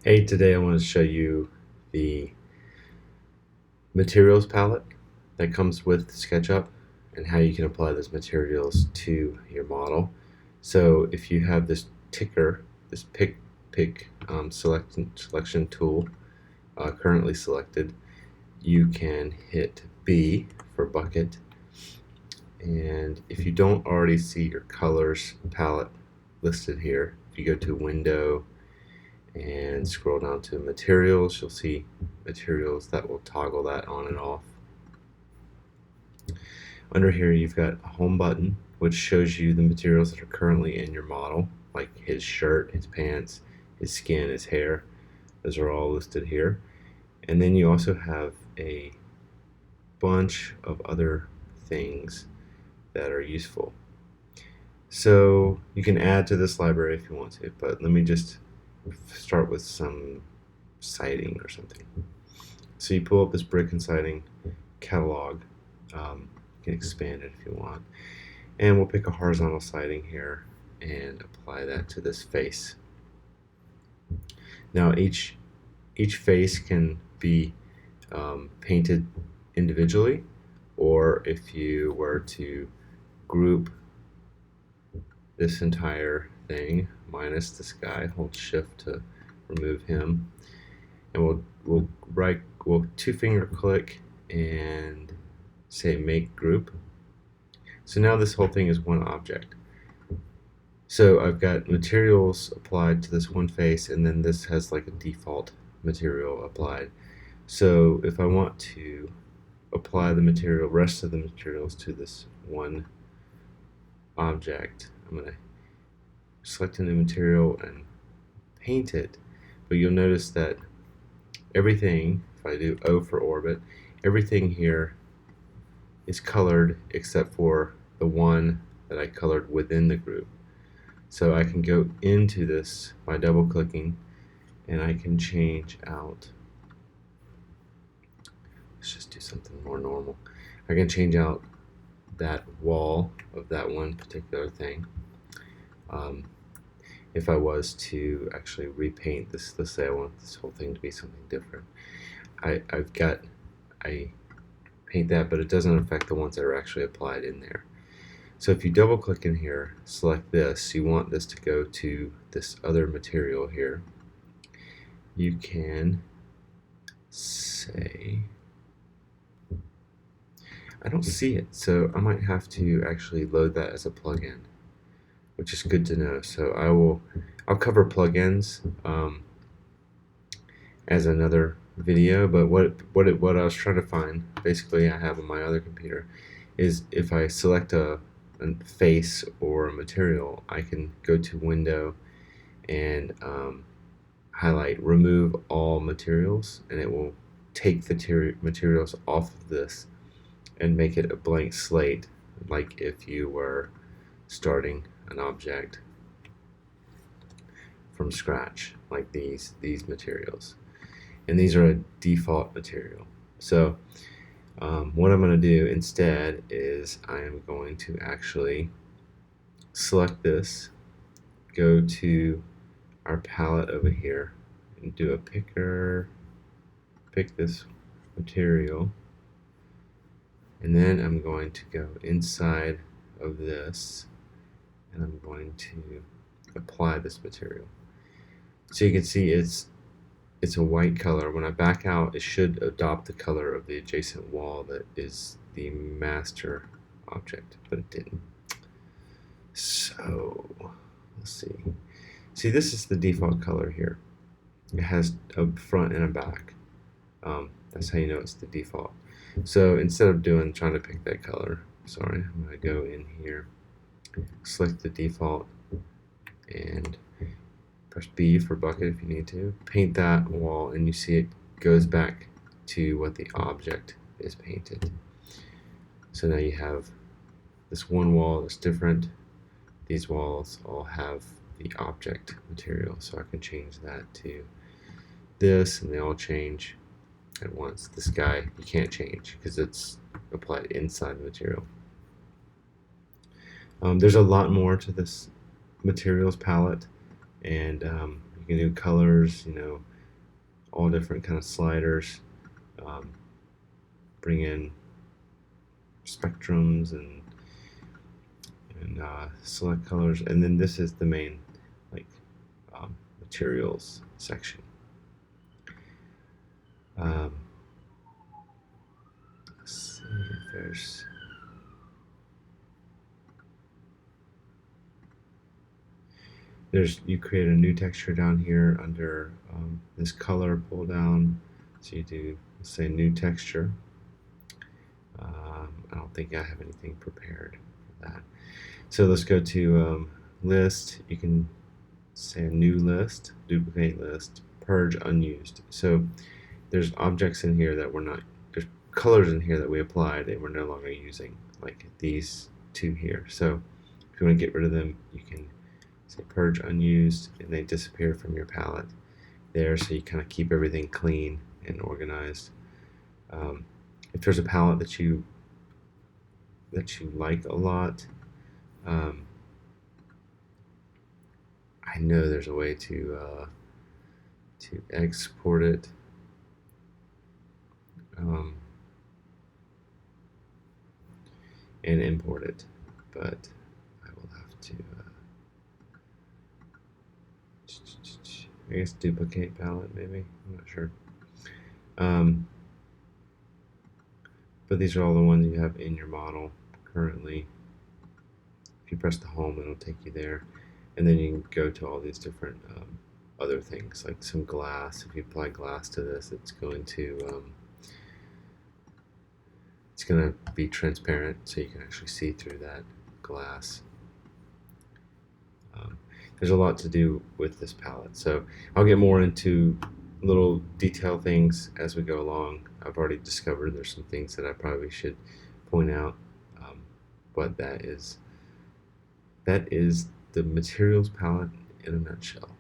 Hey, today I want to show you the materials palette that comes with SketchUp and how you can apply those materials to your model. So if you have this ticker, this pick selection tool currently selected, you can hit B for bucket. And if you don't already see your colors palette listed here, if you go to Window and scroll down to materials, you'll see materials that will toggle that on and off. Under here you've got a home button which shows you the materials that are currently in your model, like his shirt, his pants, his skin, his hair. Those are all listed here. And then you also have a bunch of other things that are useful. So you can add to this library if you want to, but let me just start with some siding or something. So you pull up this brick and siding catalog. You can expand it if you want. And we'll pick a horizontal siding here and apply that to this face. Now each face can be painted individually, or if you were to group this entire thing minus this guy, hold shift to remove him, and we'll two finger click and say make group. So now this whole thing is one object. So I've got materials applied to this one face, and then this has like a default material applied. So if I want to apply the rest of the materials to this one object, I'm going to select a new material and paint it. But you'll notice that everything, if I do O for orbit, everything here is colored except for the one that I colored within the group. So I can go into this by double clicking and I can change out, let's just do something more normal. I can change out that wall of that one particular thing. If I was to actually repaint this, let's say I want this whole thing to be something different, I paint that, but it doesn't affect the ones that are actually applied in there. So if you double click in here, select this, you want this to go to this other material here, you can say, I don't see it, so I might have to actually load that as a plugin, which is good to know. So I'll cover plugins as another video, but what I was trying to find, basically I have on my other computer, is if I select a face or a material, I can go to Window and highlight remove all materials, and it will take the materials off of this and make it a blank slate, like if you were starting an object from scratch, like these materials. And these are a default material. So what I'm going to do instead is I am going to actually select this, go to our palette over here, and do a pick this material, and then I'm going to go inside of this and I'm going to apply this material. So you can see it's a white color. When I back out, it should adopt the color of the adjacent wall that is the master object, but it didn't. So let's see. See, this is the default color here. It has a front and a back. That's how you know it's the default. So instead of trying to pick that color, sorry, I'm going to go in here, select the default, and press B for bucket if you need to. Paint that wall, and you see it goes back to what the object is painted. So now you have this one wall that's different. These walls all have the object material, so I can change that to this, and they all change at once. This guy you can't change because it's applied inside the material. There's a lot more to this materials palette, and you can do colors, all different kind of sliders, bring in spectrums and select colors, and then this is the main like materials section. Let's see if you create a new texture down here under this color pull down. So you do, let's say, new texture. I don't think I have anything prepared for that. So let's go to list. You can say a new list, duplicate list, purge unused. So there's objects in here that we're not, there's colors in here that we applied and we're no longer using, like these two here. So if you want to get rid of them, you can say purge unused, and they disappear from your palette there, so you kind of keep everything clean and organized. If there's a palette that you like a lot, I know there's a way to export it. And import it, but I will have to I guess duplicate palette maybe, I'm not sure. But these are all the ones you have in your model currently. If you press the home, it'll take you there, and then you can go to all these different other things, like some glass. If you apply glass to this, it's going to be transparent, so you can actually see through that glass. There's a lot to do with this palette, so I'll get more into little detail things as we go along. I've already discovered there's some things that I probably should point out, but that is the materials palette in a nutshell.